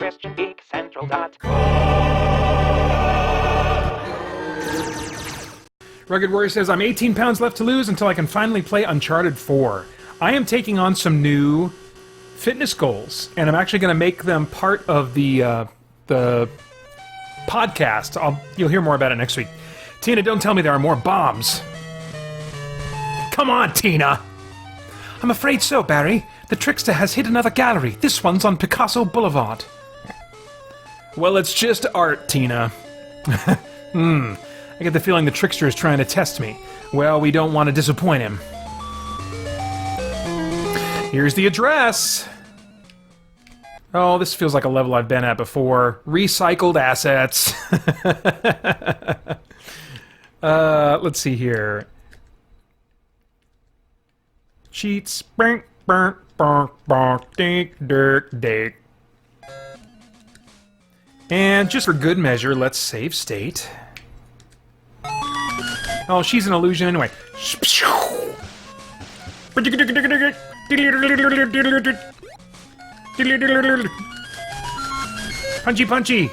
christiangeekcentral.com. Rugged Warrior says, I'm 18 pounds left to lose until I can finally play Uncharted 4. I am taking on some new fitness goals, and I'm actually going to make them part of the podcast. You'll hear more about it next week. Tina, don't tell me there are more bombs. Come on, Tina! I'm afraid so, Barry. The trickster has hit another gallery. This one's on Picasso Boulevard. Well, it's just art, Tina. I get the feeling the trickster is trying to test me. Well, we don't want to disappoint him. Here's the address! Oh, this feels like a level I've been at before. Recycled assets. Let's see here. Cheats. And just for good measure, let's save state. Oh, she's an illusion anyway. Punchy, punchy.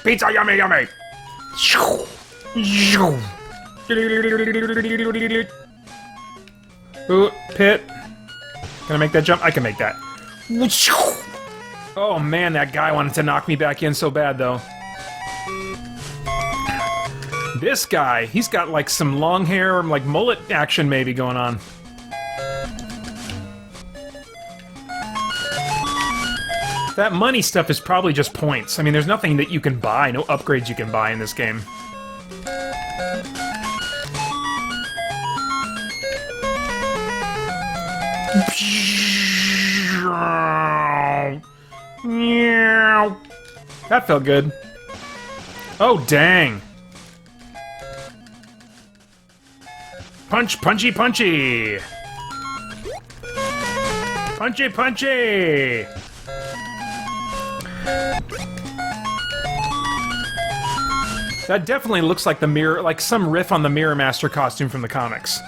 Pizza, yummy, yummy. Ooh, pit. Can I make that jump? I can make that. Oh man, that guy wanted to knock me back in so bad, though. This guy, he's got like some long hair, like mullet action maybe going on. That money stuff is probably just points. I mean, there's nothing that you can buy, no upgrades you can buy in this game. That felt good. Oh, dang. Punch, punchy, punchy. Punchy, punchy. That definitely looks like the mirror, like some riff on the Mirror Master costume from the comics.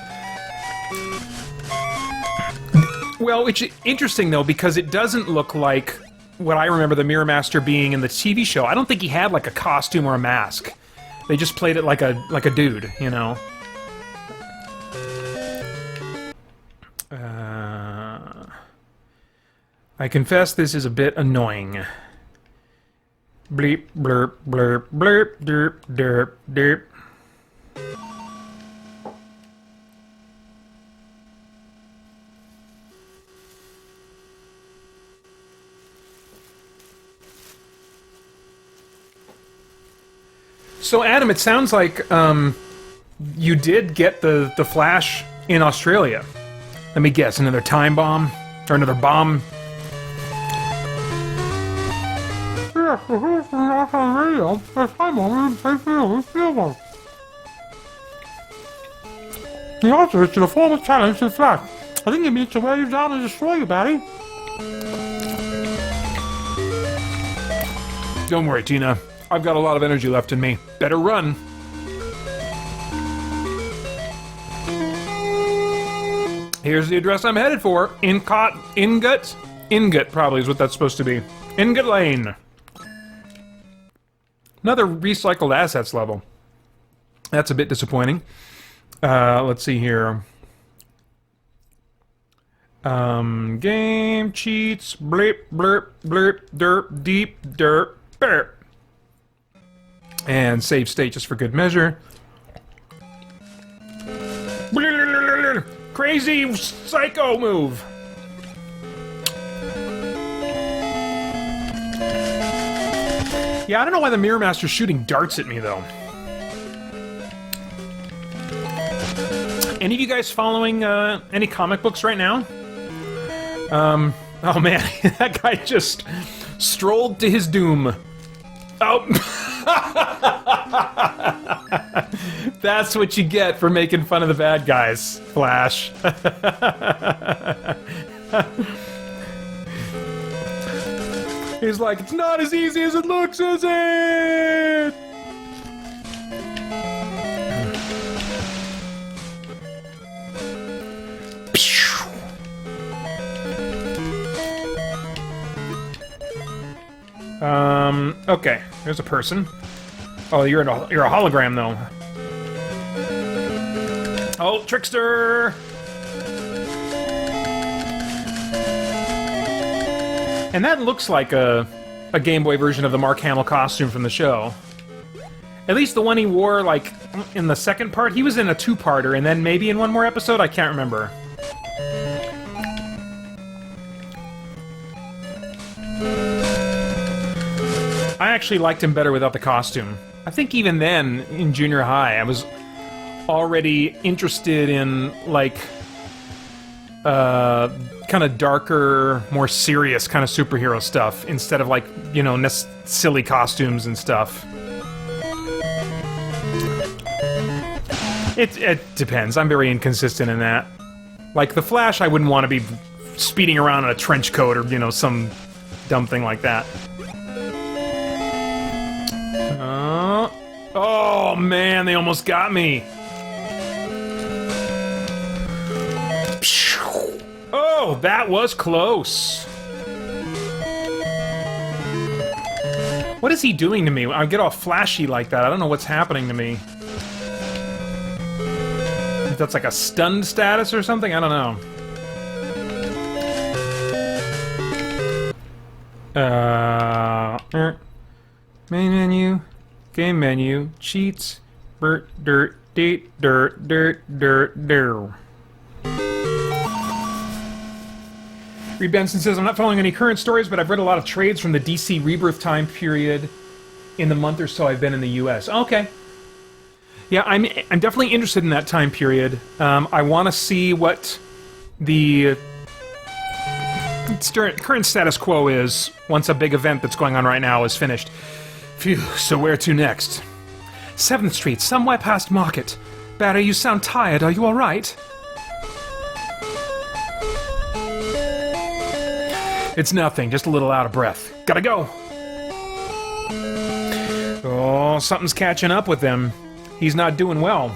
Well, it's interesting though, because it doesn't look like what I remember the Mirror Master being in the TV show. I don't think he had like a costume or a mask. They just played it like a dude, you know. I confess this is a bit annoying. Bleep, blurp, blurp, blurp, derp, derp, derp. So, Adam, it sounds like you did get the Flash in Australia. Let me guess, another time bomb? Or another bomb? The answer is to the former challenge to the Flash. I think it means to wear you down and destroy you, Barry. Don't worry, Tina. I've got a lot of energy left in me. Better run. Here's the address I'm headed for. Ingot? Ingot probably is what that's supposed to be. Ingot Lane. Another recycled assets level. That's a bit disappointing. Let's see here. Game, cheats, blip, blurp, blurp, derp, deep, derp, burp. And save state just for good measure. Crazy psycho move. Yeah, I don't know why the Mirror Master's shooting darts at me, though. Any of you guys following any comic books right now? Oh man, that guy just strolled to his doom. Oh! That's what you get for making fun of the bad guys, Flash. He's like, it's not as easy as it looks, is it? Okay, there's a person. Oh, you're a hologram, though. Oh, trickster! And that looks like a Game Boy version of the Mark Hamill costume from the show. At least the one he wore, like, in the second part. He was in a two-parter, and then maybe in one more episode? I can't remember. I actually liked him better without the costume. I think even then, in junior high, I was already interested in, like, kind of darker, more serious kind of superhero stuff, instead of, like, you know, silly costumes and stuff. It depends. I'm very inconsistent in that. Like, the Flash, I wouldn't want to be speeding around in a trench coat or, you know, some dumb thing like that. Oh, man, they almost got me. Oh, that was close. What is he doing to me? I get all flashy like that. I don't know what's happening to me. That's like a stunned status or something? I don't know. Main menu, game menu, cheats, dirt, dirt, dirt, dirt, dirt. Reed Benson says, I'm not following any current stories, but I've read a lot of trades from the DC Rebirth time period in the month or so I've been in the US. Okay. Yeah, I'm definitely interested in that time period. I want to see what the current status quo is once a big event that's going on right now is finished. Phew, so where to next? 7th Street, somewhere past Market. Barry, you sound tired. Are you all right? It's nothing, just a little out of breath. Gotta go! Oh, something's catching up with him. He's not doing well.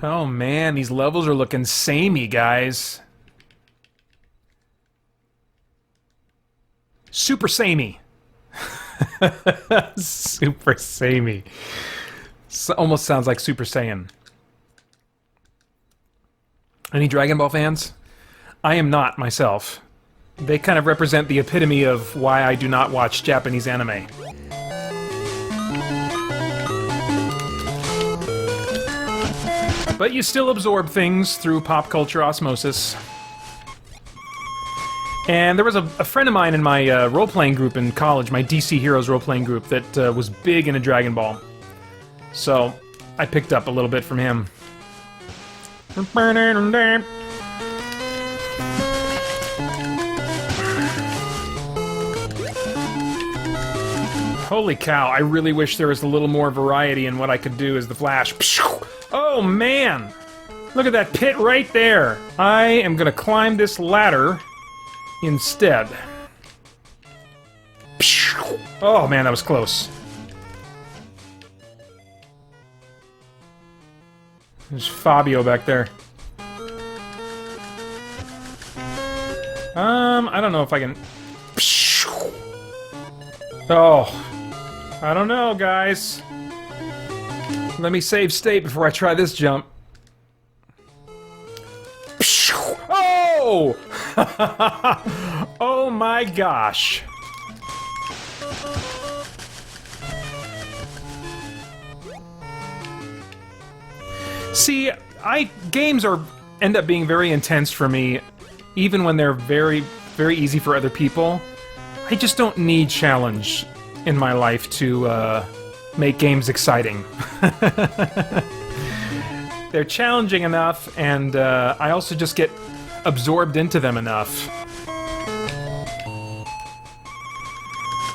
Oh man, these levels are looking samey, guys. Super samey. Super samey. Almost sounds like Super Saiyan. Any Dragon Ball fans? I am not, myself. They kind of represent the epitome of why I do not watch Japanese anime. But you still absorb things through pop culture osmosis. And there was a friend of mine in my role-playing group in college, my DC Heroes role-playing group, that was big into Dragon Ball. So, I picked up a little bit from him. Holy cow, I really wish there was a little more variety in what I could do as the Flash. Oh man! Look at that pit right there! I am gonna climb this ladder instead. Oh man, that was close. There's Fabio back there. I don't know if I can... Oh. I don't know, guys. Let me save state before I try this jump. Oh! Oh my gosh. See, games end up being very intense for me, even when they're very, very easy for other people. I just don't need challenge in my life to make games exciting. They're challenging enough, and I also just get absorbed into them enough.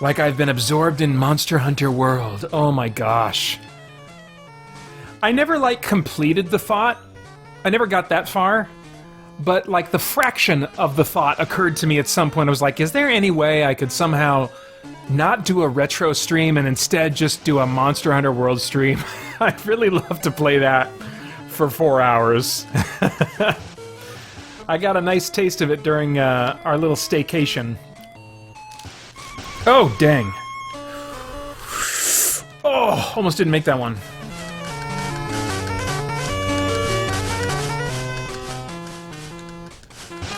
Like I've been absorbed in Monster Hunter World. Oh my gosh. I never, like, completed the thought. I never got that far. but like the fraction of the thought occurred to me at some point. I was like, is there any way I could somehow not do a retro stream and instead just do a Monster Hunter World stream? I'd really love to play that for 4 hours. I got a nice taste of it during our little staycation. Oh, dang. Oh, almost didn't make that one.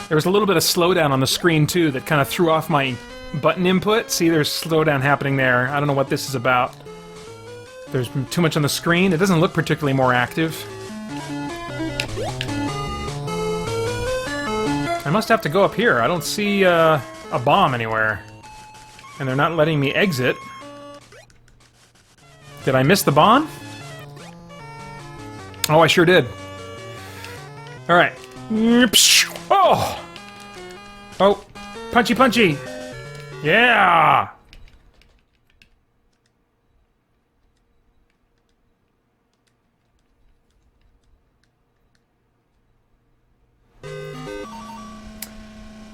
There was a little bit of slowdown on the screen, too, that kind of threw off my button input. See, there's slowdown happening there. I don't know what this is about. There's too much on the screen. It doesn't look particularly more active. I must have to go up here. I don't see a bomb anywhere. And they're not letting me exit. Did I miss the bomb? Oh, I sure did. Alright. Oh! Oh! Punchy, punchy! Yeah!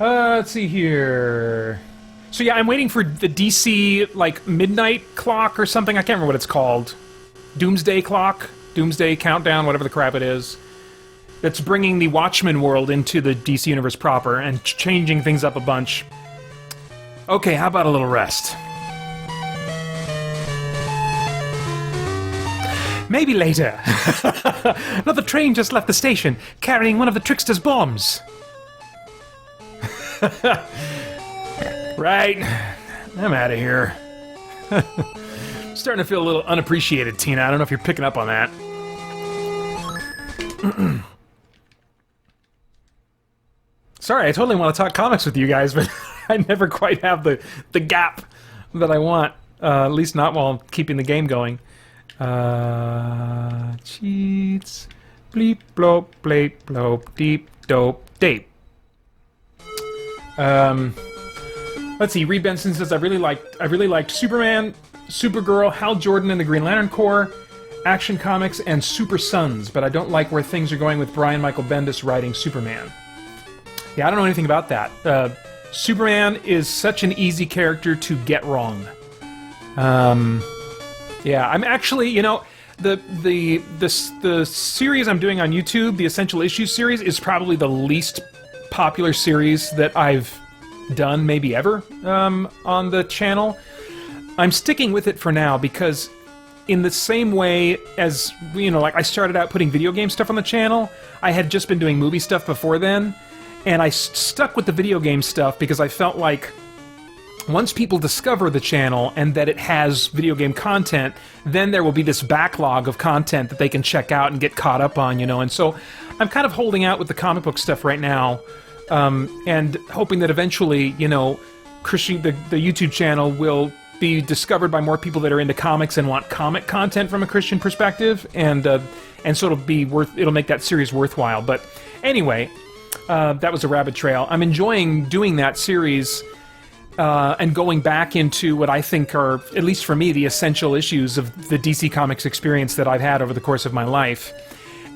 Let's see here. So yeah, I'm waiting for the DC, like, midnight clock or something. I can't remember what it's called. Doomsday clock? Doomsday countdown, whatever the crap it is. That's bringing the Watchmen world into the DC universe proper and changing things up a bunch. Okay, how about a little rest? Maybe later. Another train just left the station, carrying one of the Trickster's bombs. Right. I'm out of here. Starting to feel a little unappreciated, Tina. I don't know if you're picking up on that. Sorry, I totally want to talk comics with you guys, but I never quite have the gap that I want. At least not while keeping the game going. Cheats. Bleep, blop, bleep, blop, deep, dope, dape. Let's see. Reed Benson says I really liked Superman, Supergirl, Hal Jordan and the Green Lantern Corps, Action Comics, and Super Sons, but I don't like where things are going with Brian Michael Bendis writing Superman. Yeah, I don't know anything about that. Superman is such an easy character to get wrong. Yeah, I'm actually, you know, the series I'm doing on YouTube, the Essential Issues series, is probably the least popular series that I've done, maybe ever, on the channel. I'm sticking with it for now because in the same way as, you know, like I started out putting video game stuff on the channel, I had just been doing movie stuff before then, and I stuck with the video game stuff because I felt like once people discover the channel and that it has video game content, then there will be this backlog of content that they can check out and get caught up on, you know, and so I'm kind of holding out with the comic book stuff right now, and hoping that eventually, you know, Christian, the YouTube channel will be discovered by more people that are into comics and want comic content from a Christian perspective, and so it'll make that series worthwhile. But anyway, that was a rabbit trail. I'm enjoying doing that series and going back into what I think are, at least for me, the essential issues of the DC Comics experience that I've had over the course of my life.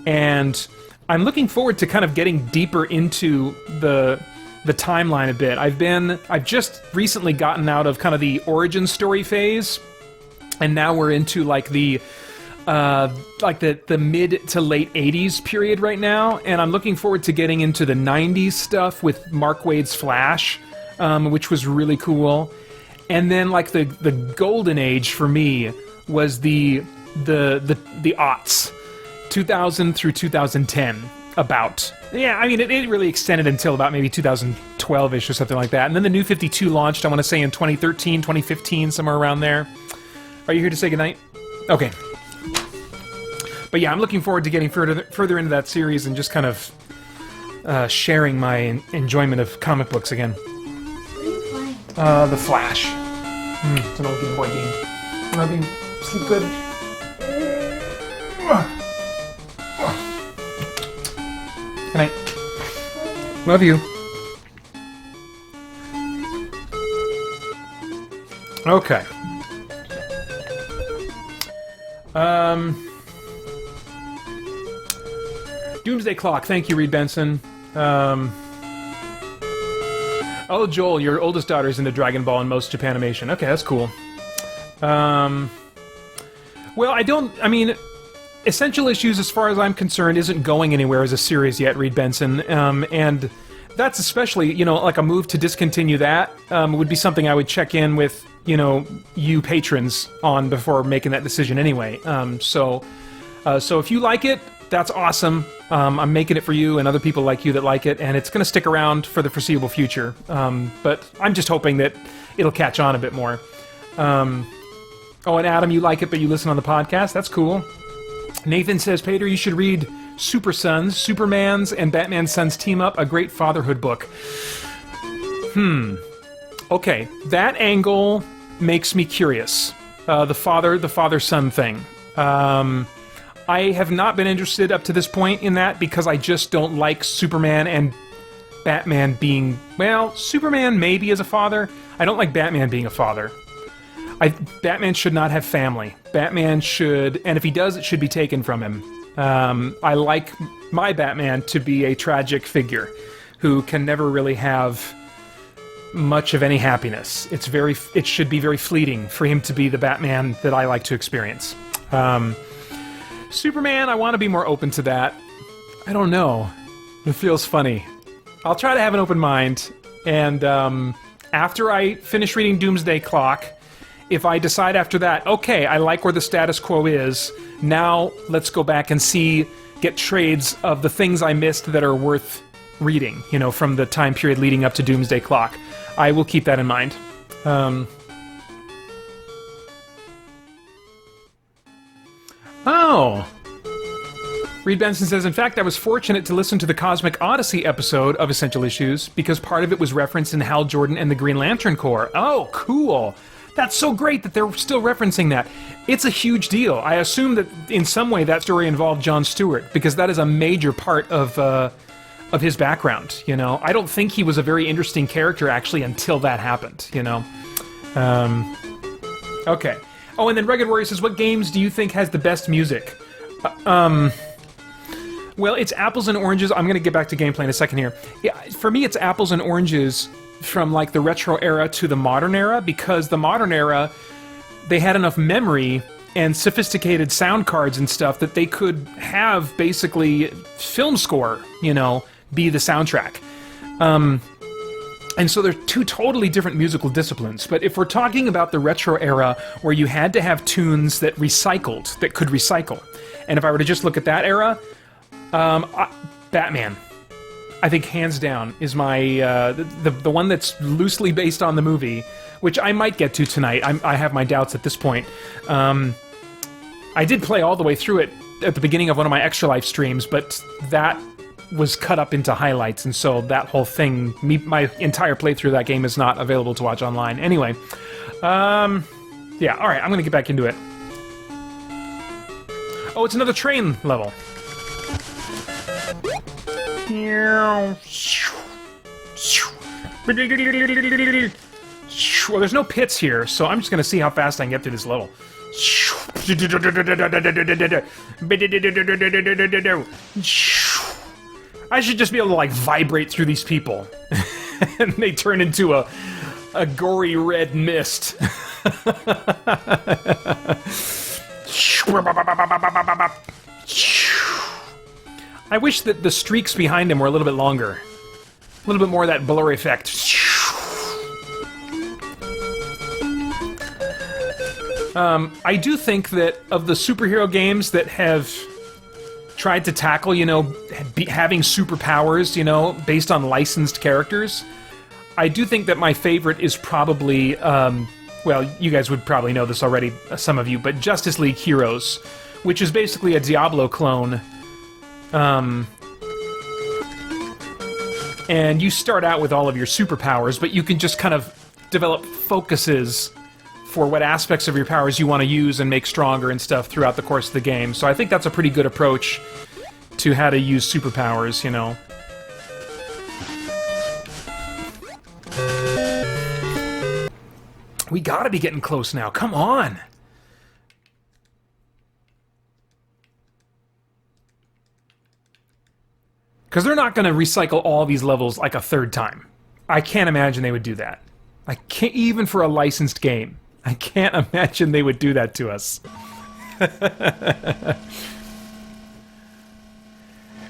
And I'm looking forward to kind of getting deeper into the timeline a bit. I've just recently gotten out of kind of the origin story phase, and now we're into like the mid to late 80s period right now, and I'm looking forward to getting into the 90s stuff with Mark Waid's Flash, which was really cool. And then like the golden age for me was the aughts, 2000 through 2010. About. Yeah, I mean, it really extended until about maybe 2012-ish or something like that. And then the New 52 launched, I want to say, in 2013, 2015, somewhere around there. Are you here to say goodnight? Okay. But yeah, I'm looking forward to getting further into that series and just kind of sharing my enjoyment of comic books again. What are you playing? The Flash. It's an old Game Boy game. I'm not being sleep good. Good night. Love you. Okay. Doomsday Clock. Thank you, Reed Benson. Oh, Joel, your oldest daughter's into Dragon Ball and most Japanimation. Okay, that's cool. Well, I mean, Essential Issues, as far as I'm concerned, isn't going anywhere as a series yet, Reed Benson. And that's especially, like a move to discontinue that would be something I would check in with, you patrons on before making that decision anyway. So if you like it, that's awesome. I'm making it for you and other people like you that like it, and it's going to stick around for the foreseeable future. But I'm just hoping that it'll catch on a bit more. Oh, and Adam, you like it, but you listen on the podcast? That's cool. Nathan says, Pater, you should read Super Sons, Superman's and Batman's Sons Team Up, a great fatherhood book. Okay, that angle makes me curious. The father-son thing. I have not been interested up to this point in that because I just don't like Superman and Batman being... Well, Superman maybe as a father. I don't like Batman being a father. Batman should not have family. Batman should... And if he does, it should be taken from him. I like my Batman to be a tragic figure who can never really have much of any happiness. It should be very fleeting for him to be the Batman that I like to experience. Superman, I want to be more open to that. I don't know. It feels funny. I'll try to have an open mind, and after I finish reading Doomsday Clock, if I decide after that, okay, I like where the status quo is, now let's go back and get trades of the things I missed that are worth reading, from the time period leading up to Doomsday Clock. I will keep that in mind. Oh! Reed Benson says, in fact, I was fortunate to listen to the Cosmic Odyssey episode of Essential Issues because part of it was referenced in Hal Jordan and the Green Lantern Corps. Oh, cool! That's so great that they're still referencing that. It's a huge deal. I assume that in some way that story involved Jon Stewart because that is a major part of his background, I don't think he was a very interesting character, actually, until that happened, Okay. Oh, and then Rugged Warrior says, what games do you think has the best music? Well, it's apples and oranges. I'm going to get back to gameplay in a second here. Yeah, for me, it's apples and oranges from, the retro era to the modern era, because the modern era, they had enough memory and sophisticated sound cards and stuff that they could have, basically, film score, be the soundtrack. And so they're two totally different musical disciplines. But if we're talking about the retro era where you had to have tunes that could recycle, and if I were to just look at that era, Batman, I think hands down is my the one that's loosely based on the movie, which I might get to tonight. I have my doubts at this point. I did play all the way through it at the beginning of one of my Extra Life streams, but that was cut up into highlights, and so that whole thing, my entire playthrough of that game is not available to watch online. Anyway, yeah, alright, I'm gonna get back into it. Oh, it's another train level. Well, there's no pits here, so I'm just gonna see how fast I can get through this level. I should just be able to, vibrate through these people. And they turn into a gory red mist. I wish that the streaks behind him were a little bit longer. A little bit more of that blur effect. I do think that of the superhero games that have tried to tackle, having superpowers, based on licensed characters, I do think that my favorite is probably, well, you guys would probably know this already, some of you, but Justice League Heroes, which is basically a Diablo clone. And you start out with all of your superpowers, but you can just kind of develop focuses for what aspects of your powers you want to use and make stronger and stuff throughout the course of the game. So I think that's a pretty good approach to how to use superpowers, We gotta be getting close now. Come on! Because they're not going to recycle all these levels like a third time. I can't imagine they would do that. I can't, even for a licensed game. I can't imagine they would do that to us.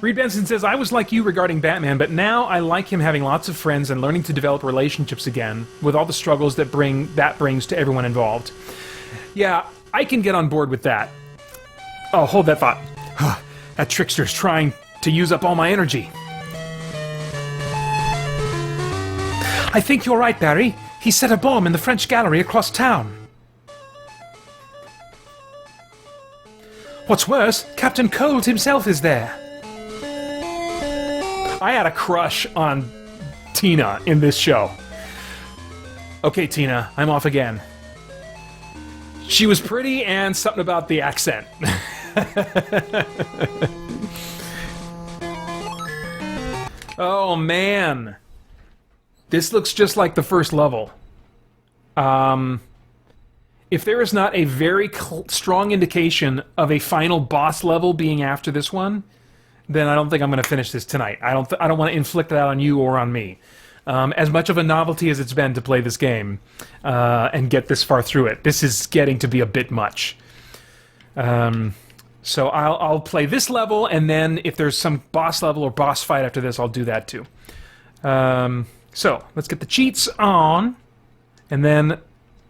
Reed Benson says, I was like you regarding Batman, but now I like him having lots of friends and learning to develop relationships again, with all the struggles that brings to everyone involved. Yeah, I can get on board with that. Oh, hold that thought. That trickster's trying to use up all my energy. I think you're right, Barry. He set a bomb in the French gallery across town. What's worse, Captain Cold himself is there. I had a crush on Tina in this show. Okay, Tina, I'm off again. She was pretty and something about the accent. Oh, man. This looks just like the first level. If there is not a very strong indication of a final boss level being after this one, then I don't think I'm going to finish this tonight. I don't want to inflict that on you or on me. As much of a novelty as it's been to play this game and get this far through it, this is getting to be a bit much. So I'll play this level, and then if there's some boss level or boss fight after this, I'll do that too. So let's get the cheats on, and then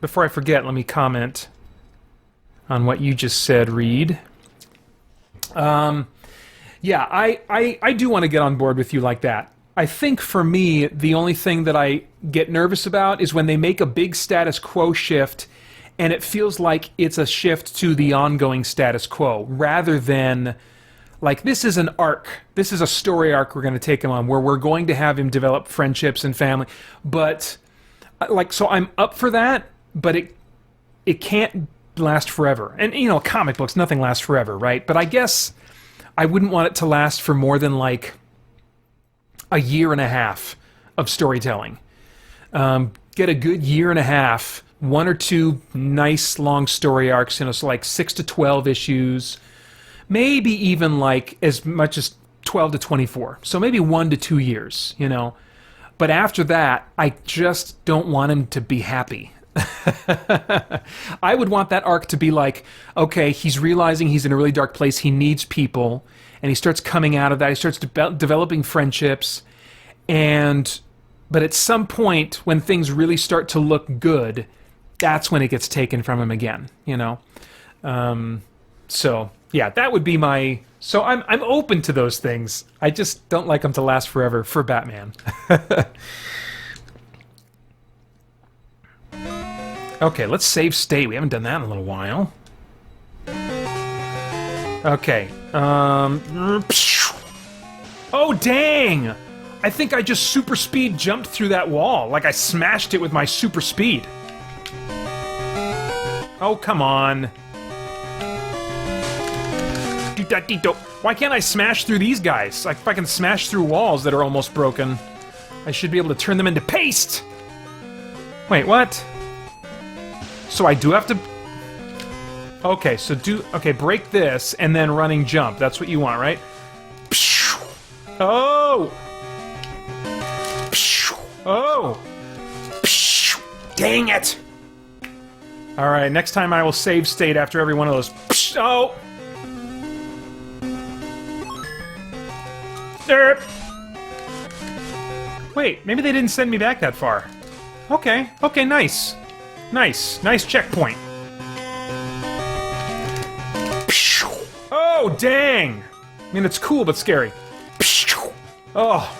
before I forget, let me comment on what you just said, Reed. Yeah, I do want to get on board with you like that. I think for me, the only thing that I get nervous about is when they make a big status quo shift and it feels like it's a shift to the ongoing status quo rather than, like, this is an arc. This is a story arc we're going to take him on where we're going to have him develop friendships and family. But, like, so I'm up for that, but it can't last forever. And, you know, comic books, nothing lasts forever, right? But I guess I wouldn't want it to last for more than, like, a year and a half of storytelling. Get a good year and a half, one or two nice long story arcs, you know, so like 6 to 12 issues, maybe even like as much as 12 to 24. So maybe 1 to 2 years, you know. But after that, I just don't want him to be happy. I would want that arc to be like, okay, he's realizing he's in a really dark place, he needs people, and he starts coming out of that, he starts developing friendships, but at some point when things really start to look good, that's when it gets taken from him again, you know. So yeah, that would be my. So I'm open to those things. I just don't like them to last forever for Batman. Okay, let's save state. We haven't done that in a little while. Okay. Oh, dang! I think I just super speed jumped through that wall. Like I smashed it with my super speed. Oh, come on. Why can't I smash through these guys? Like, if I can smash through walls that are almost broken, I should be able to turn them into paste! Wait, what? So I do have to... Okay, so break this, and then running jump. That's what you want, right? Oh! Oh! Dang it! Alright, next time I will save state after every one of those. Oh! Wait, maybe they didn't send me back that far. Okay, nice. Nice checkpoint. Oh, dang! I mean, it's cool, but scary. Oh.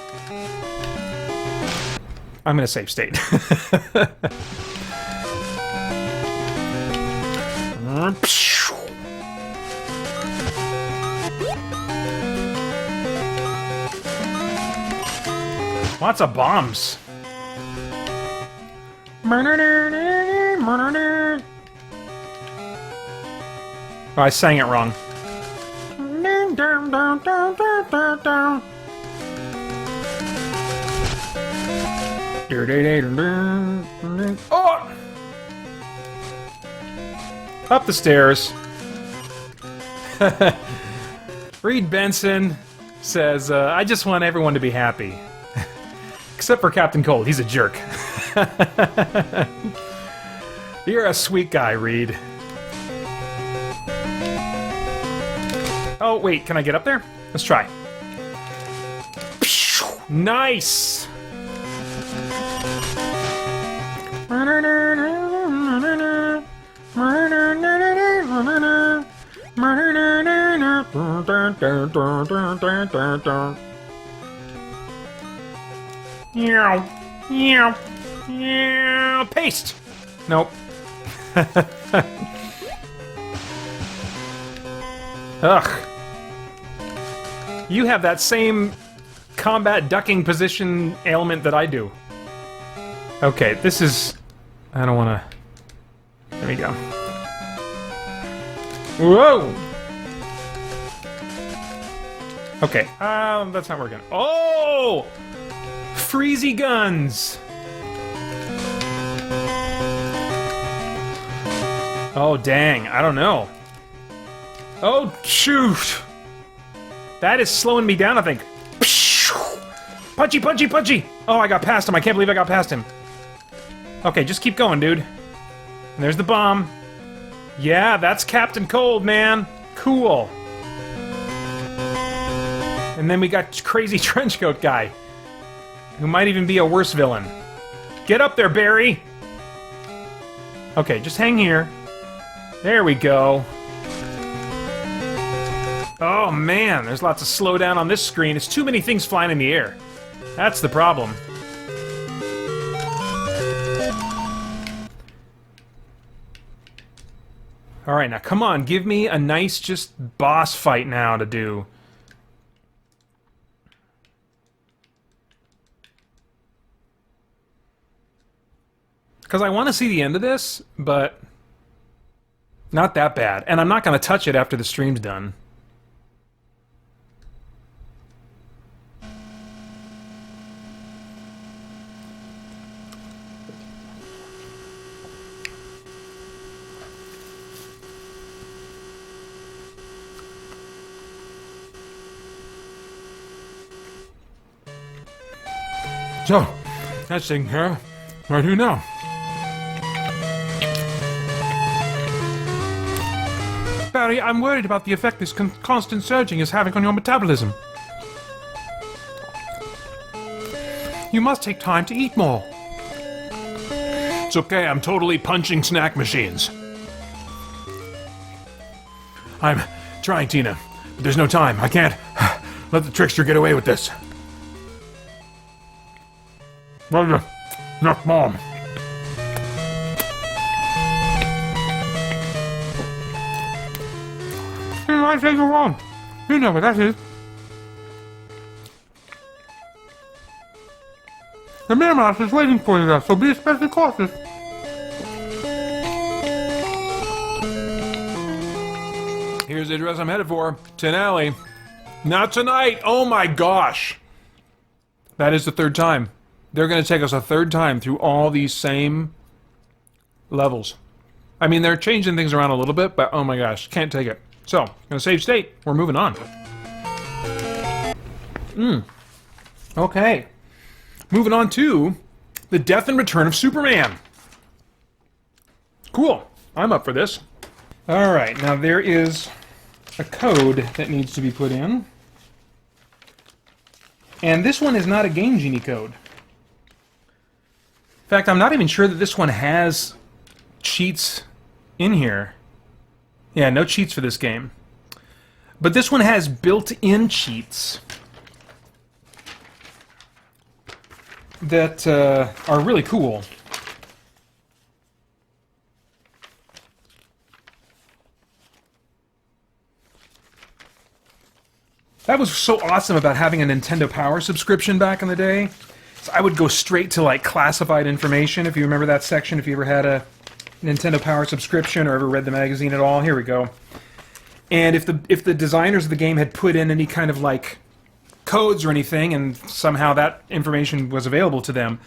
I'm gonna save state. Lots of bombs. Oh, I sang it wrong. Oh! Up the stairs. Reed Benson, says, I just want everyone to be happy. Except for Captain Cold, he's a jerk. You're a sweet guy, Reed. Oh, wait, can I get up there? Let's try. Nice! Paste! Nope. Ugh. You have that same combat ducking position ailment that I do. Okay, this is... I don't want to... There we go. Whoa! Okay, that's not working. Oh! Freezy guns! Oh, dang. I don't know. Oh, shoot! That is slowing me down, I think. Punchy, punchy, punchy! Oh, I got past him. I can't believe I got past him. Okay, just keep going, dude. And there's the bomb. Yeah, that's Captain Cold, man. Cool. And then we got crazy trenchcoat guy, who might even be a worse villain. Get up there, Barry! Okay, just hang here. There we go. Oh man, there's lots of slowdown on this screen. It's too many things flying in the air. That's the problem. Alright, now come on, give me a nice just boss fight now to do. Because I want to see the end of this, but not that bad. And I'm not going to touch it after the stream's done. So, that's taken care of. What do you now? Barry, I'm worried about the effect this constant surging is having on your metabolism. You must take time to eat more. It's okay, I'm totally punching snack machines. I'm trying, Tina, but there's no time. I can't let the trickster get away with this. Well, not mom. I say go on. You know what that is. The Mirror Mouse is waiting for you there, so be especially cautious. Here's the address I'm headed for. Tin Alley. Not tonight! Oh my gosh! That is the third time. They're going to take us a third time through all these same levels. I mean, they're changing things around a little bit, but oh my gosh, can't take it. So, gonna save state. We're moving on. Okay. Moving on to the Death and Return of Superman. Cool. I'm up for this. Alright, now there is a code that needs to be put in. And this one is not a Game Genie code. In fact, I'm not even sure that this one has cheats in here. Yeah, no cheats for this game. But this one has built-in cheats that are really cool. That was so awesome about having a Nintendo Power subscription back in the day. So I would go straight to like classified information, if you remember that section, if you ever had a Nintendo Power subscription or ever read the magazine at all. Here we go. And if the designers of the game had put in any kind of like codes or anything, and somehow that information was available to them,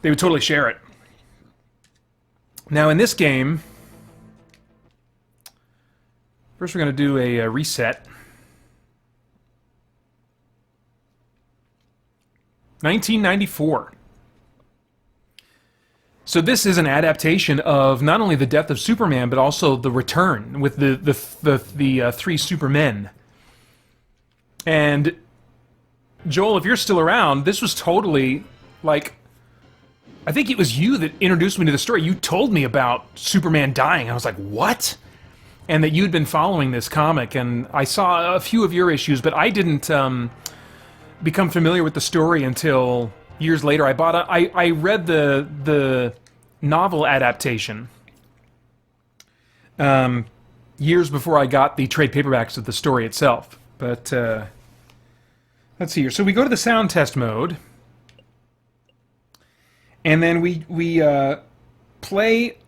they would totally share it. Now in this game, first we're going to do a reset. 1994. So this is an adaptation of not only the death of Superman, but also the return with the three Supermen. And Joel, if you're still around, this was totally like, I think it was you that introduced me to the story. You told me about Superman dying. I was like, what? And that you'd been following this comic, and I saw a few of your issues, but I didn't become familiar with the story until years later. I read the novel adaptation years before I got the trade paperbacks of the story itself. But let's see here. So we go to the sound test mode, and then we play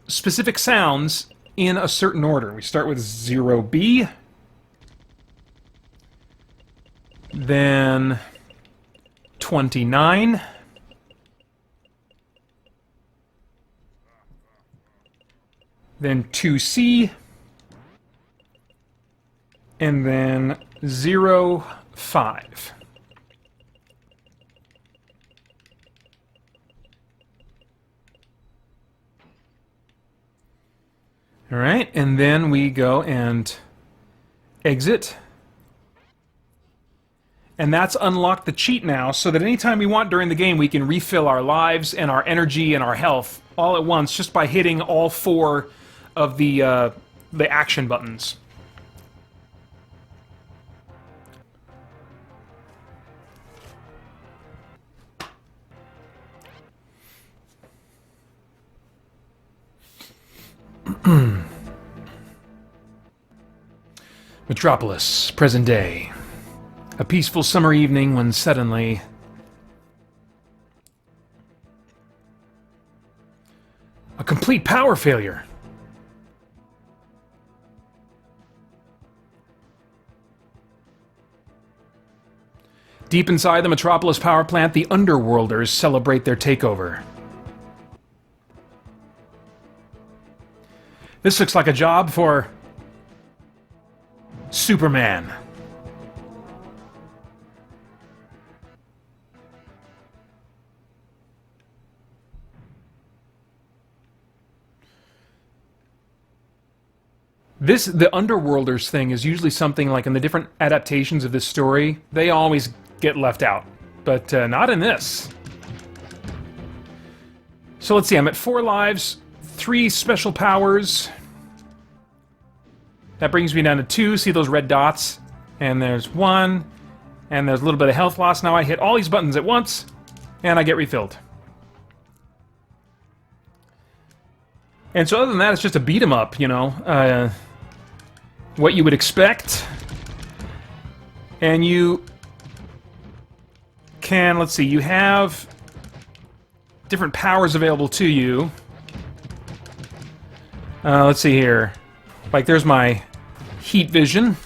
specific sounds in a certain order. We start with 0B, then 29, then 2C, and then 05. All right, and then we go and exit. And that's unlocked the cheat now, so that anytime we want during the game, we can refill our lives and our energy and our health all at once just by hitting all four of the action buttons. Metropolis, present day. A peaceful summer evening when suddenly a complete power failure. Deep inside the Metropolis power plant, the Underworlders celebrate their takeover. This looks like a job for Superman. The Underworlders thing is usually something like in the different adaptations of this story, they always get left out, but not in this. So let's see, I'm at 4 lives, 3 special powers. That brings me down to 2. See those red dots? And there's 1, and there's a little bit of health loss. Now I hit all these buttons at once, and I get refilled. And so other than that, it's just a beat 'em up, you know. What you would expect. And you can, let's see, you have different powers available to you. Let's see here. Like, there's my heat vision.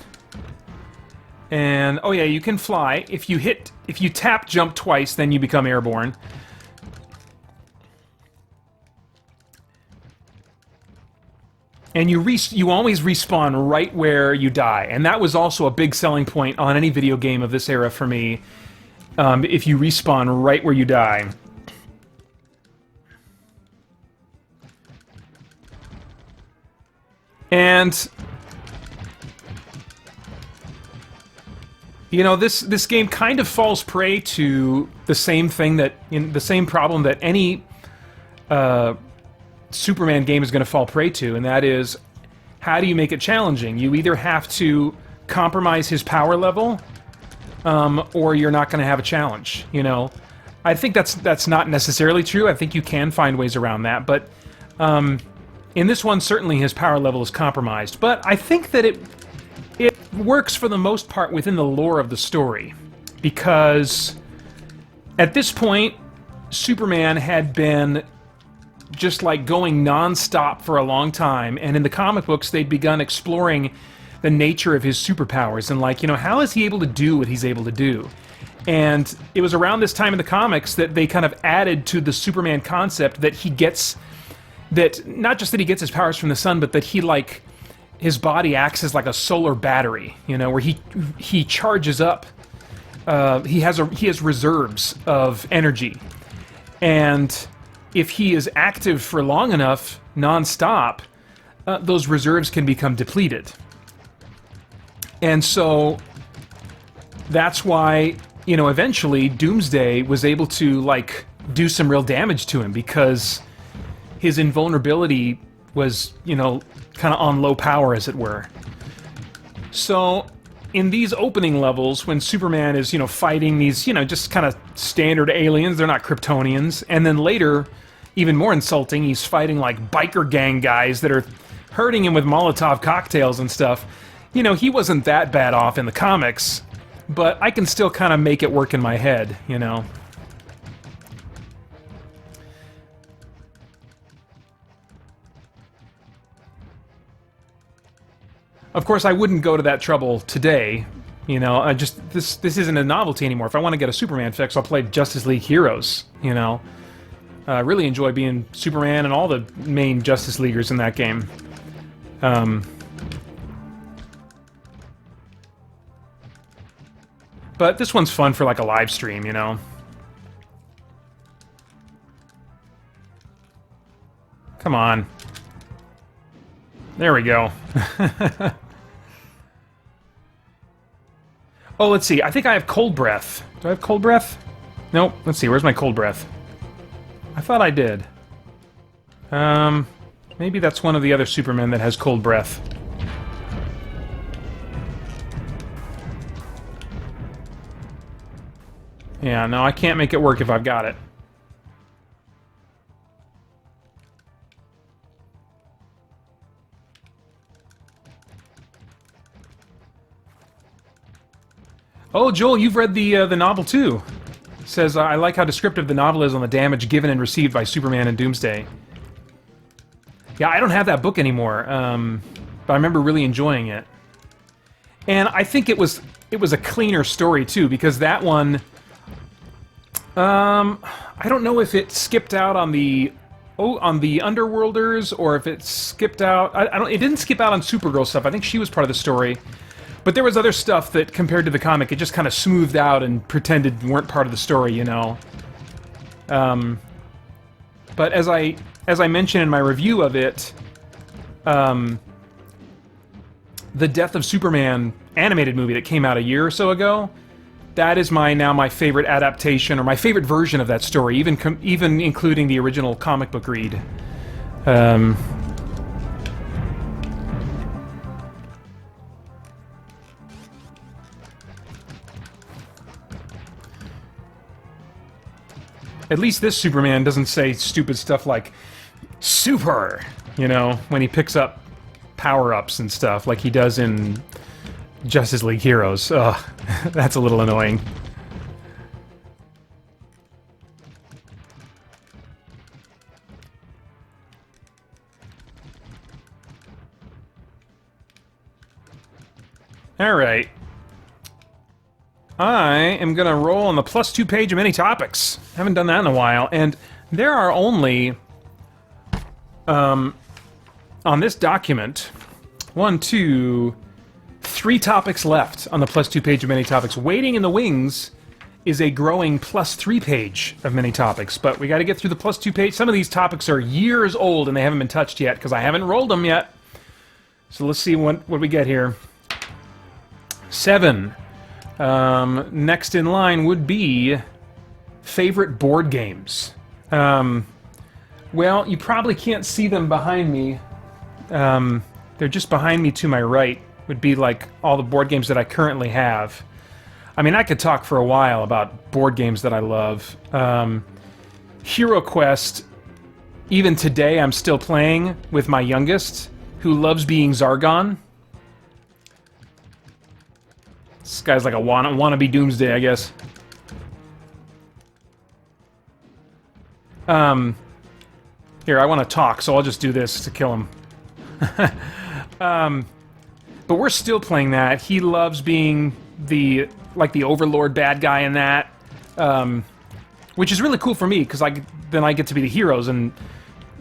And, oh yeah, you can fly. If you tap jump twice, then you become airborne. And you always respawn right where you die. And that was also a big selling point on any video game of this era for me. If you respawn right where you die. And you know, this game kind of falls prey to the same thing the same problem that any Superman game is going to fall prey to, and that is, how do you make it challenging? You either have to compromise his power level, or you're not going to have a challenge. You know, I think that's not necessarily true. I think you can find ways around that, but in this one, certainly his power level is compromised. But I think that it works for the most part within the lore of the story, because at this point, Superman had been just like going non-stop for a long time, and in the comic books they'd begun exploring the nature of his superpowers and, like, you know, how is he able to do what he's able to do? And it was around this time in the comics that they kind of added to the Superman concept that he gets, that not just that he gets his powers from the sun, but that his body acts as like a solar battery, you know, where he charges up he has reserves of energy, and if he is active for long enough, non-stop, those reserves can become depleted. And so that's why, you know, eventually Doomsday was able to, like, do some real damage to him, because his invulnerability was, you know, kind of on low power, as it were. So in these opening levels, when Superman is, you know, fighting these, you know, just kind of standard aliens, they're not Kryptonians, and then later, even more insulting, he's fighting, like, biker gang guys that are hurting him with Molotov cocktails and stuff. You know, he wasn't that bad off in the comics, but I can still kind of make it work in my head, you know. Of course, I wouldn't go to that trouble today. You know, I just this isn't a novelty anymore. If I want to get a Superman fix, I'll play Justice League Heroes. You know, I really enjoy being Superman and all the main Justice Leaguers in that game. But this one's fun for like a live stream, you know. Come on. There we go. Oh, let's see. I think I have cold breath. Do I have cold breath? Nope. Let's see. Where's my cold breath? I thought I did. Maybe that's one of the other Supermen that has cold breath. Yeah, no, I can't make it work if I've got it. Oh, Joel, you've read the novel too. It says, I like how descriptive the novel is on the damage given and received by Superman and Doomsday. Yeah, I don't have that book anymore, but I remember really enjoying it. And I think it was a cleaner story too, because that one, I don't know if it skipped out on the Underworlders, or if it skipped out. It didn't skip out on Supergirl stuff. I think she was part of the story. But there was other stuff that, compared to the comic, it just kind of smoothed out and pretended weren't part of the story, you know. But as I mentioned in my review of it, the Death of Superman animated movie that came out a year or so ago, that is now my favorite adaptation, or my favorite version of that story, even including the original comic book read. At least this Superman doesn't say stupid stuff like "super," you know, when he picks up power-ups and stuff, like he does in Justice League Heroes. Ugh, that's a little annoying. Alright. I am going to roll on the +2 page of many topics. Haven't done that in a while, and there are only, on this document, 1, 2, 3 topics left on the +2 page of many topics. Waiting in the wings is a growing +3 page of many topics, but we got to get through the +2 page. Some of these topics are years old and they haven't been touched yet because I haven't rolled them yet. So let's see what we get here. 7. Next in line would be favorite board games. Well, you probably can't see them behind me. They're just behind me to my right. Would be like all the board games that I currently have. I mean, I could talk for a while about board games that I love. Hero Quest, even today I'm still playing with my youngest, who loves being Zargon. This guy's like a wannabe Doomsday, I guess. Here, I want to talk, so I'll just do this to kill him. But we're still playing that. He loves being the Overlord bad guy in that, which is really cool for me because then I get to be the heroes, and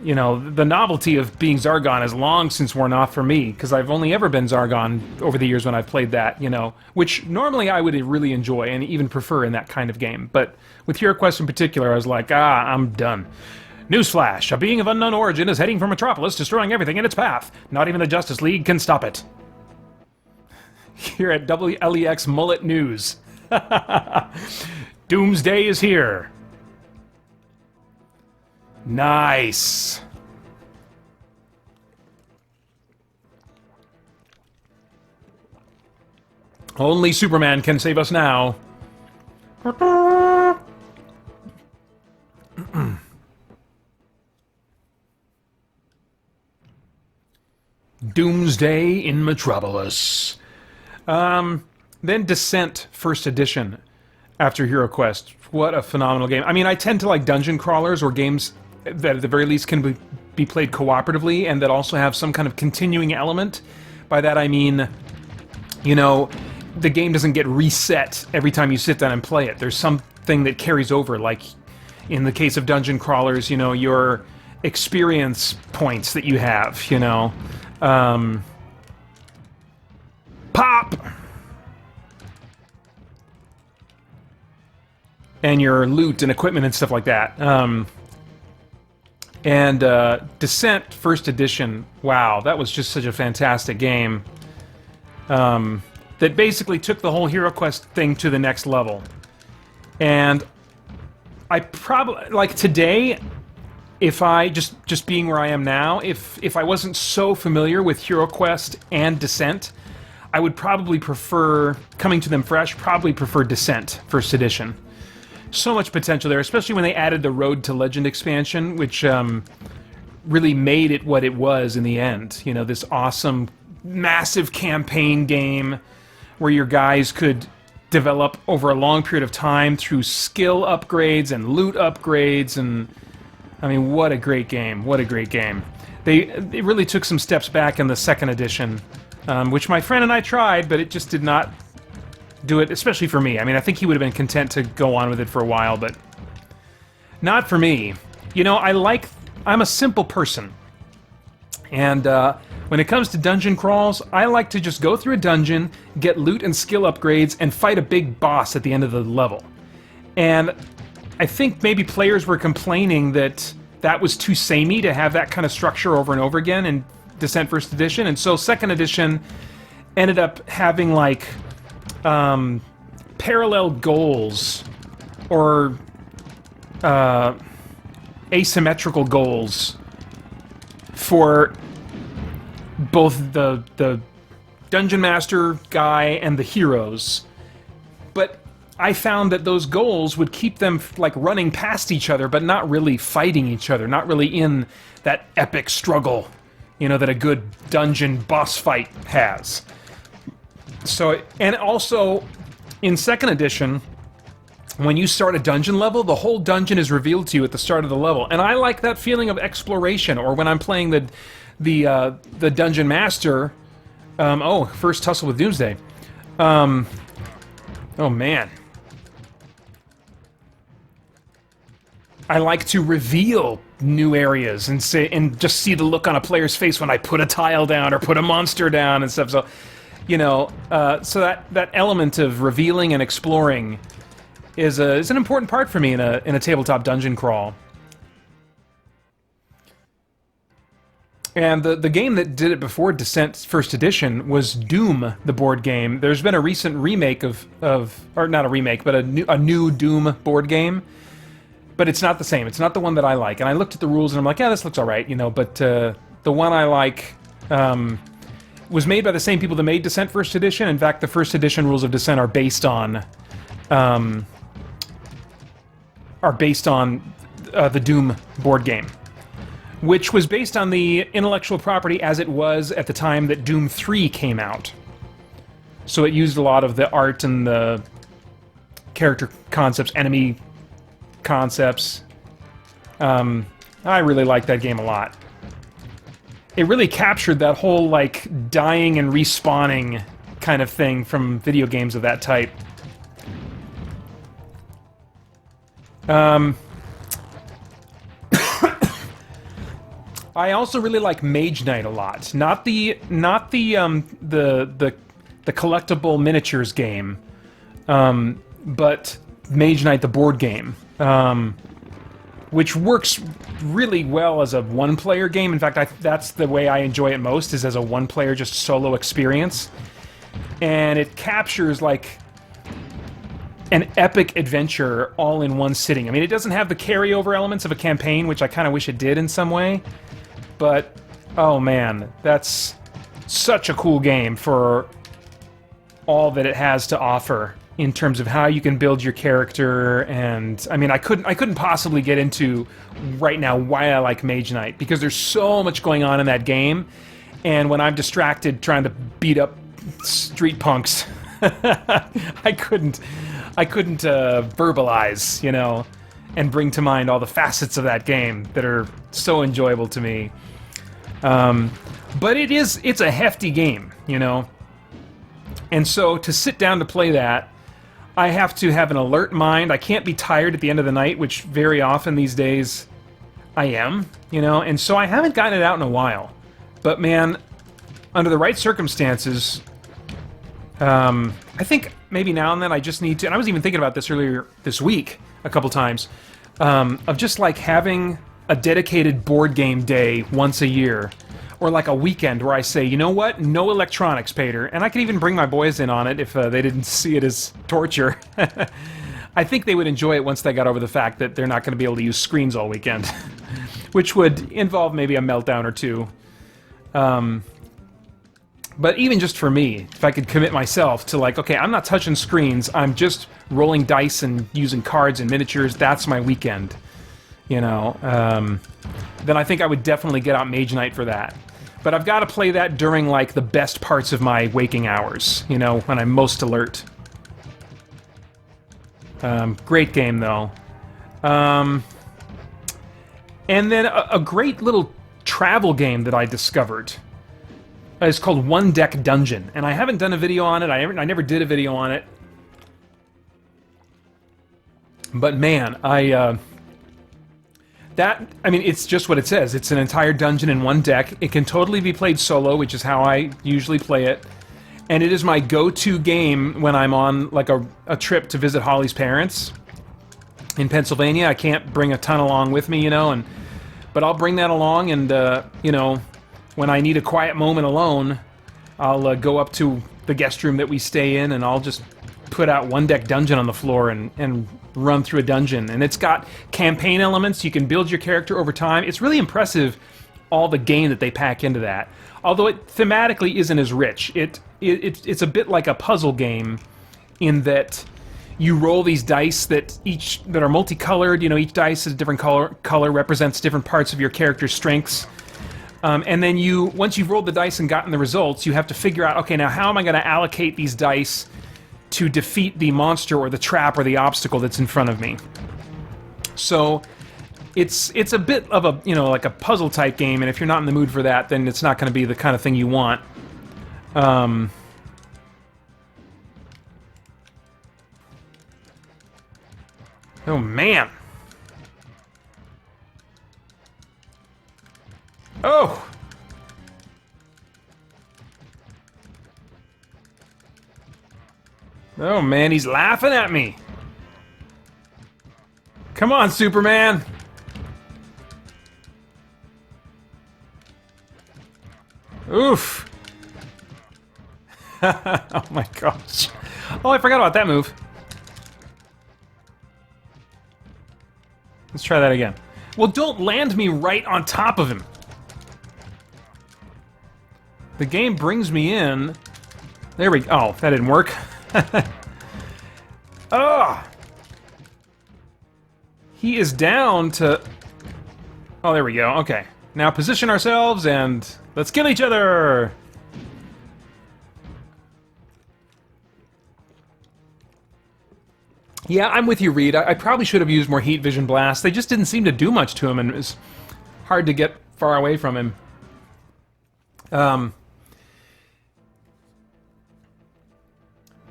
You know, the novelty of being Zargon has long since worn off for me, because I've only ever been Zargon over the years when I've played that, you know, which normally I would really enjoy and even prefer in that kind of game. But with Hero Quest in particular, I was like, I'm done. Newsflash, a being of unknown origin is heading for Metropolis, destroying everything in its path. Not even the Justice League can stop it. Here at WLEX Mullet News. Doomsday is here. Nice. Only Superman can save us now. Doomsday in Metropolis. Then Descent First Edition after Hero Quest. What a phenomenal game. I mean, I tend to like dungeon crawlers or games that at the very least can be played cooperatively and that also have some kind of continuing element. By that I mean, you know, the game doesn't get reset every time you sit down and play it. There's something that carries over, like in the case of dungeon crawlers, you know, your experience points that you have, you know. Pop! And your loot and equipment and stuff like that. Descent First Edition, wow, that was just such a fantastic game. That basically took the whole Hero Quest thing to the next level. And I probably, like today, if I, just being where I am now, if I wasn't so familiar with Hero Quest and Descent, I would probably prefer, coming to them fresh, probably prefer Descent First Edition. So much potential there, especially when they added the Road to Legend expansion, which really made it what it was in the end. You know, this awesome, massive campaign game where your guys could develop over a long period of time through skill upgrades and loot upgrades, and I mean, what a great game, what a great game. They really took some steps back in the second edition, which my friend and I tried, but it just did not do it, especially for me. I mean, I think he would have been content to go on with it for a while, but not for me. You know, I'm a simple person. And when it comes to dungeon crawls, I like to just go through a dungeon, get loot and skill upgrades, and fight a big boss at the end of the level. And I think maybe players were complaining that that was too samey to have that kind of structure over and over again in Descent First Edition, and so Second Edition ended up having, like, parallel goals or asymmetrical goals for both the Dungeon Master guy and the heroes. But I found that those goals would keep them like running past each other, but not really fighting each other, not really in that epic struggle, you know, that a good dungeon boss fight has. So, and also, in Second Edition, when you start a dungeon level, the whole dungeon is revealed to you at the start of the level, and I like that feeling of exploration. Or when I'm playing the Dungeon Master, first tussle with Doomsday. Oh man, I like to reveal new areas and just see the look on a player's face when I put a tile down or put a monster down and stuff. So, you know, so that element of revealing and exploring is an important part for me in a tabletop dungeon crawl. And the game that did it before Descent First Edition was Doom, the board game. There's been a recent remake or not a remake, but a new Doom board game. But it's not the same. It's not the one that I like. And I looked at the rules and I'm like, yeah, this looks all right, you know. But the one I like was made by the same people that made Descent First Edition. In fact, the First Edition rules of Descent are based on the Doom board game, which was based on the intellectual property as it was at the time that Doom 3 came out. So it used a lot of the art and the character concepts, enemy concepts. I really like that game a lot. It really captured that whole, like, dying and respawning kind of thing from video games of that type. I also really like Mage Knight a lot. Not the collectible miniatures game, but Mage Knight the board game, which works really well as a one-player game. In fact, that's the way I enjoy it most, is as a one-player, just solo experience. And it captures, like, an epic adventure all in one sitting. I mean, it doesn't have the carryover elements of a campaign, which I kind of wish it did in some way. But, oh man, that's such a cool game for all that it has to offer in terms of how you can build your character. And I mean, I couldn't possibly get into right now why I like Mage Knight, because there's so much going on in that game, and when I'm distracted trying to beat up street punks, I couldn't verbalize, you know, and bring to mind all the facets of that game that are so enjoyable to me. But it's a hefty game, you know, and so to sit down to play that, I have to have an alert mind. I can't be tired at the end of the night, which very often these days I am, you know, and so I haven't gotten it out in a while. But man, under the right circumstances, I think maybe now and then I just need to, and I was even thinking about this earlier this week a couple times, of just like having a dedicated board game day once a year, or like a weekend where I say, you know what, no electronics, Pater, and I can even bring my boys in on it if they didn't see it as torture. I think they would enjoy it once they got over the fact that they're not going to be able to use screens all weekend, which would involve maybe a meltdown or two. But even just for me, if I could commit myself to like, okay, I'm not touching screens, I'm just rolling dice and using cards and miniatures, that's my weekend, you know, then I think I would definitely get out Mage Knight for that. But I've got to play that during, like, the best parts of my waking hours, you know, when I'm most alert. Great game, though. And then a great little travel game that I discovered is called One Deck Dungeon. And I haven't done a video on it. I never did a video on it. But, man, I mean, it's just what it says. It's an entire dungeon in one deck. It can totally be played solo, which is how I usually play it. And it is my go-to game when I'm on, like, a trip to visit Holly's parents in Pennsylvania. I can't bring a ton along with me, you know, but I'll bring that along, and, you know, when I need a quiet moment alone, I'll go up to the guest room that we stay in, and I'll just put out One Deck Dungeon on the floor and run through a dungeon. And it's got campaign elements. You can build your character over time. It's really impressive, all the game that they pack into that. Although it thematically isn't as rich. It's a bit like a puzzle game in that you roll these dice that are multicolored. You know, each dice is a different color represents different parts of your character's strengths. And then once you've rolled the dice and gotten the results, you have to figure out, okay, now how am I going to allocate these dice to defeat the monster or the trap or the obstacle that's in front of me. So it's a bit of a, you know, like a puzzle type game, and if you're not in the mood for that, then it's not going to be the kind of thing you want. Oh man. Oh. Oh man, he's laughing at me. Come on, Superman. Oof. Oh my gosh. Oh, I forgot about that move. Let's try that again. Well, don't land me right on top of him. The game brings me in. There we go. Oh, that didn't work. Oh! He is down to... Oh, there we go. Okay. Now position ourselves and let's kill each other! Yeah, I'm with you, Reed. I probably should have used more heat vision blasts. They just didn't seem to do much to him, and it was hard to get far away from him.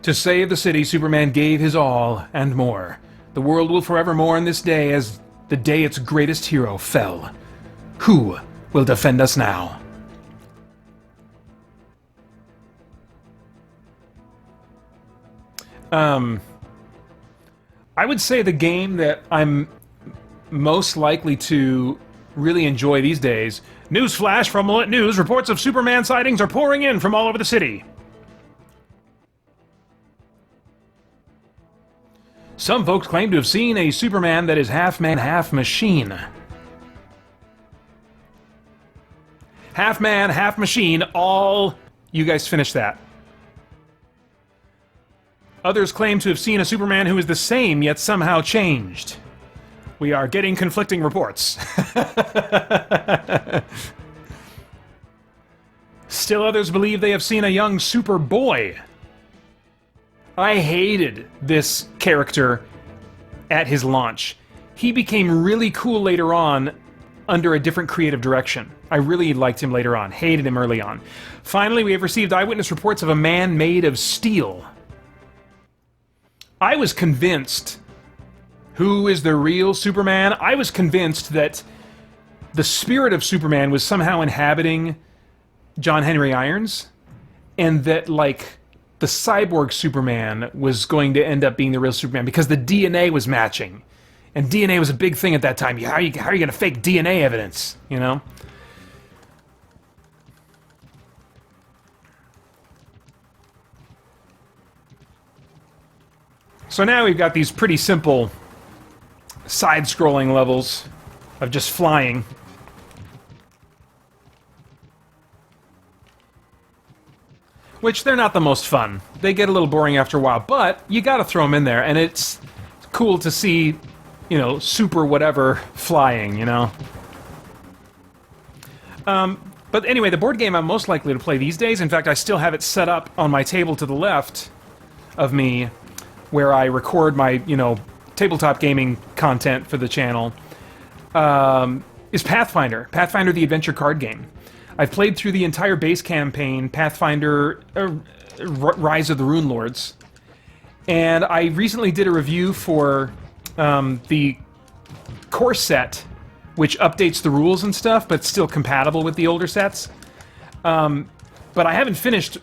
To save the city, Superman gave his all, and more. The world will forever mourn this day as the day its greatest hero fell. Who will defend us now. I would say the game that I'm most likely to really enjoy these days. Newsflash from Lite News: reports of Superman sightings are pouring in from all over the city. Some folks claim to have seen a Superman that is half man, half machine. Half man, half machine, all... You guys finish that. Others claim to have seen a Superman who is the same, yet somehow changed. We are getting conflicting reports. Still others believe they have seen a young Superboy. I hated this character at his launch. He became really cool later on under a different creative direction. I really liked him later on, hated him early on. Finally, we have received eyewitness reports of a man made of steel. I was convinced, who is the real Superman? I was convinced that the spirit of Superman was somehow inhabiting John Henry Irons, and that, like, the cyborg Superman was going to end up being the real Superman because the DNA was matching. And DNA was a big thing at that time. How are you going to fake DNA evidence, you know? So now we've got these pretty simple side-scrolling levels of just flying. Which, they're not the most fun. They get a little boring after a while, but you gotta throw them in there, and it's cool to see, you know, super whatever flying, you know? But anyway, the board game I'm most likely to play these days, in fact, I still have it set up on my table to the left of me, where I record my, you know, tabletop gaming content for the channel, is Pathfinder. Pathfinder, the adventure card game. I've played through the entire base campaign, Pathfinder Rise of the Rune Lords, and I recently did a review for the core set, which updates the rules and stuff, but still compatible with the older sets. But I haven't finished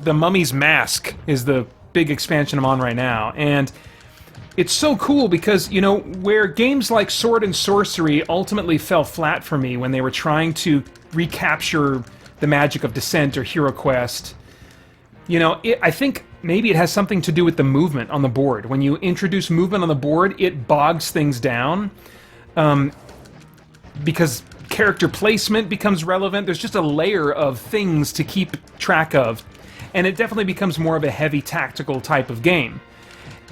the Mummy's Mask, is the big expansion I'm on right now, and it's so cool because, you know, where games like Sword and Sorcery ultimately fell flat for me when they were trying to recapture the magic of Descent or Hero Quest, you know, I think maybe it has something to do with the movement on the board. When you introduce movement on the board, it bogs things down, because character placement becomes relevant. There's just a layer of things to keep track of, and it definitely becomes more of a heavy tactical type of game.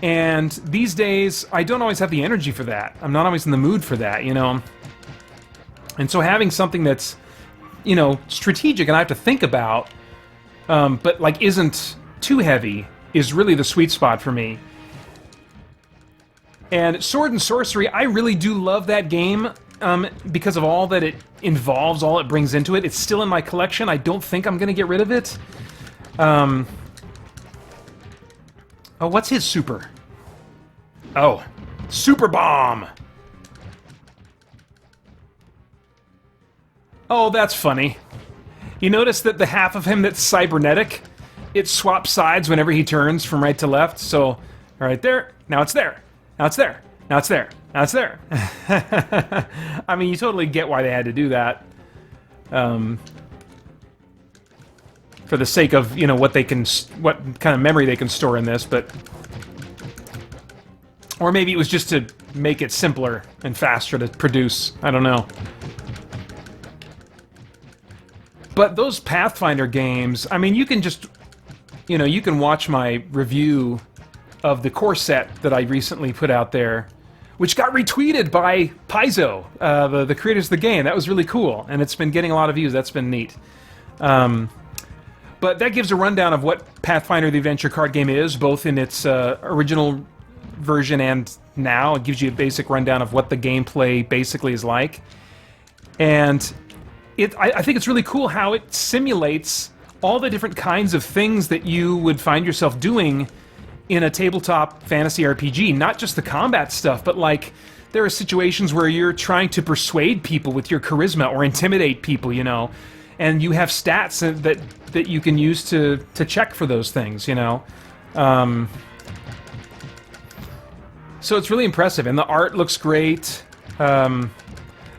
And these days, I don't always have the energy for that. I'm not always in the mood for that, you know? And so having something that's, you know, strategic and I have to think about, but, like, isn't too heavy, is really the sweet spot for me. And Sword and Sorcery, I really do love that game, because of all that it involves, all it brings into it. It's still in my collection. I don't think I'm going to get rid of it. Oh, what's his super? Oh, Super Bomb! Oh, that's funny. You notice that the half of him that's cybernetic, it swaps sides whenever he turns from right to left, so, right there, now it's there, now it's there, now it's there, now it's there. I mean, you totally get why they had to do that. For the sake of, you know, what kind of memory they can store in this, but... Or maybe it was just to make it simpler and faster to produce. I don't know. But those Pathfinder games, I mean, you can just... You know, you can watch my review of the core set that I recently put out there, which got retweeted by Paizo, the creators of the game. That was really cool, and it's been getting a lot of views. That's been neat. But that gives a rundown of what Pathfinder the Adventure card game is, both in its original version and now. It gives you a basic rundown of what the gameplay basically is like. And I think it's really cool how it simulates all the different kinds of things that you would find yourself doing in a tabletop fantasy RPG. Not just the combat stuff, but like there are situations where you're trying to persuade people with your charisma or intimidate people, you know, and you have stats that you can use to check for those things, you know. So it's really impressive, and the art looks great.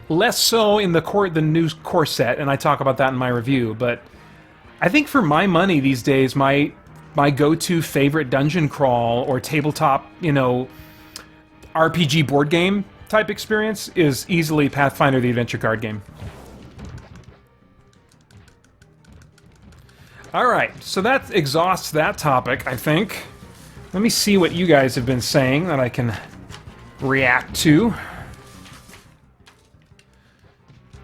Less so in the new core set, and I talk about that in my review, but I think for my money these days, my go-to favorite dungeon crawl or tabletop, you know, RPG board game type experience is easily Pathfinder the Adventure card game. Alright, so that exhausts that topic, I think. Let me see what you guys have been saying that I can react to.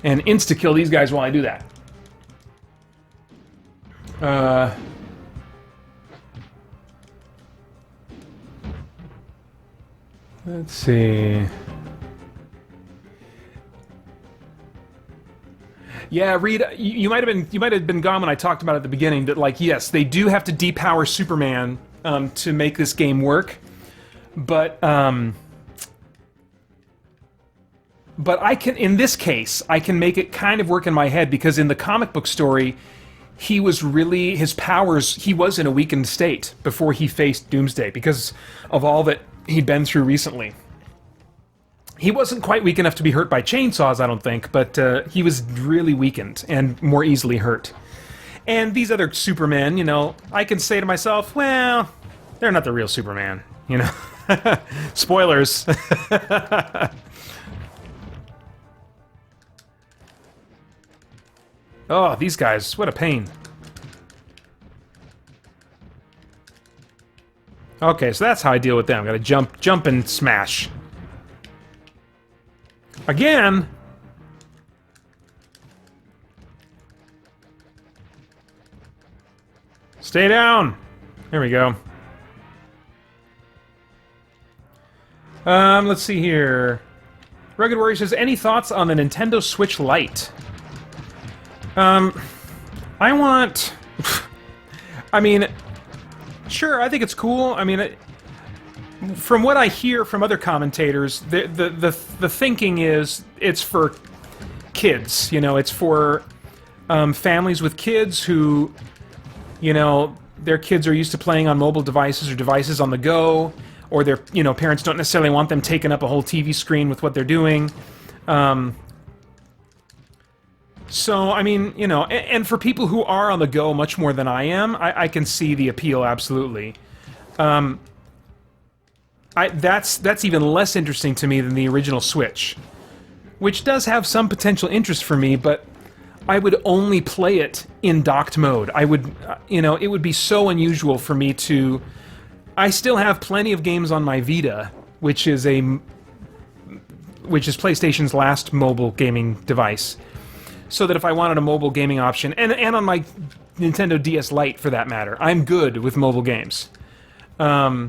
And insta-kill these guys while I do that. Let's see. Yeah, Reed, you might have been gone when I talked about it at the beginning that, like, yes, they do have to depower Superman to make this game work, but I can, in this case, I can make it kind of work in my head because in the comic book story, he was really, his powers, he was in a weakened state before he faced Doomsday because of all that he'd been through recently. He wasn't quite weak enough to be hurt by chainsaws, I don't think, but he was really weakened and more easily hurt. And these other Supermen, you know, I can say to myself, well, they're not the real Superman, you know. Spoilers. Oh, these guys, what a pain. Okay, so that's how I deal with them. Gotta jump and smash. Again! Stay down! There we go. Let's see here. Rugged Warrior says, any thoughts on the Nintendo Switch Lite? I want... I mean, sure, I think it's cool. I mean, from what I hear from other commentators, the thinking is it's for kids. You know, it's for families with kids who, you know, their kids are used to playing on mobile devices or devices on the go, or their, you know, parents don't necessarily want them taking up a whole TV screen with what they're doing. So, I mean, you know, and for people who are on the go much more than I am, I can see the appeal, absolutely. That's even less interesting to me than the original Switch, which does have some potential interest for me, but I would only play it in docked mode. I would, you know, it would be so unusual for me to... I still have plenty of games on my Vita, which is PlayStation's last mobile gaming device. So that if I wanted a mobile gaming option, and on my Nintendo DS Lite for that matter, I'm good with mobile games. So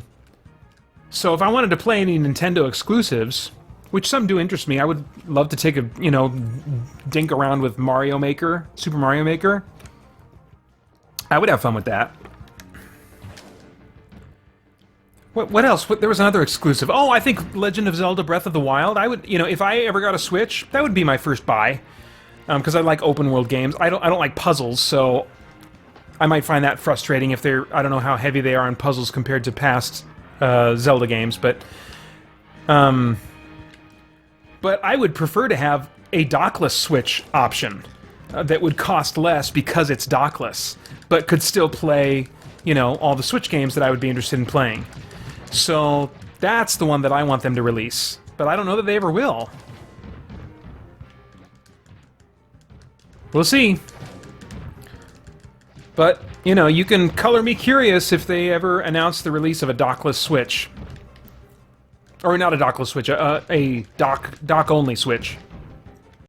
if I wanted to play any Nintendo exclusives, which some do interest me, I would love to take a, you know, dink around with Mario Maker, Super Mario Maker. I would have fun with that. What else? There was another exclusive. Oh, I think Legend of Zelda Breath of the Wild. I would, you know, if I ever got a Switch, that would be my first buy. Because I like open world games. I don't like puzzles, so I might find that frustrating if they're... I don't know how heavy they are on puzzles compared to past Zelda games, but I would prefer to have a dockless Switch option that would cost less because it's dockless, but could still play, you know, all the Switch games that I would be interested in playing. So that's the one that I want them to release, but I don't know that they ever will. We'll see. But, you know, you can color me curious if they ever announce the release of a dockless Switch. Or not a dockless Switch, a dock-only Switch.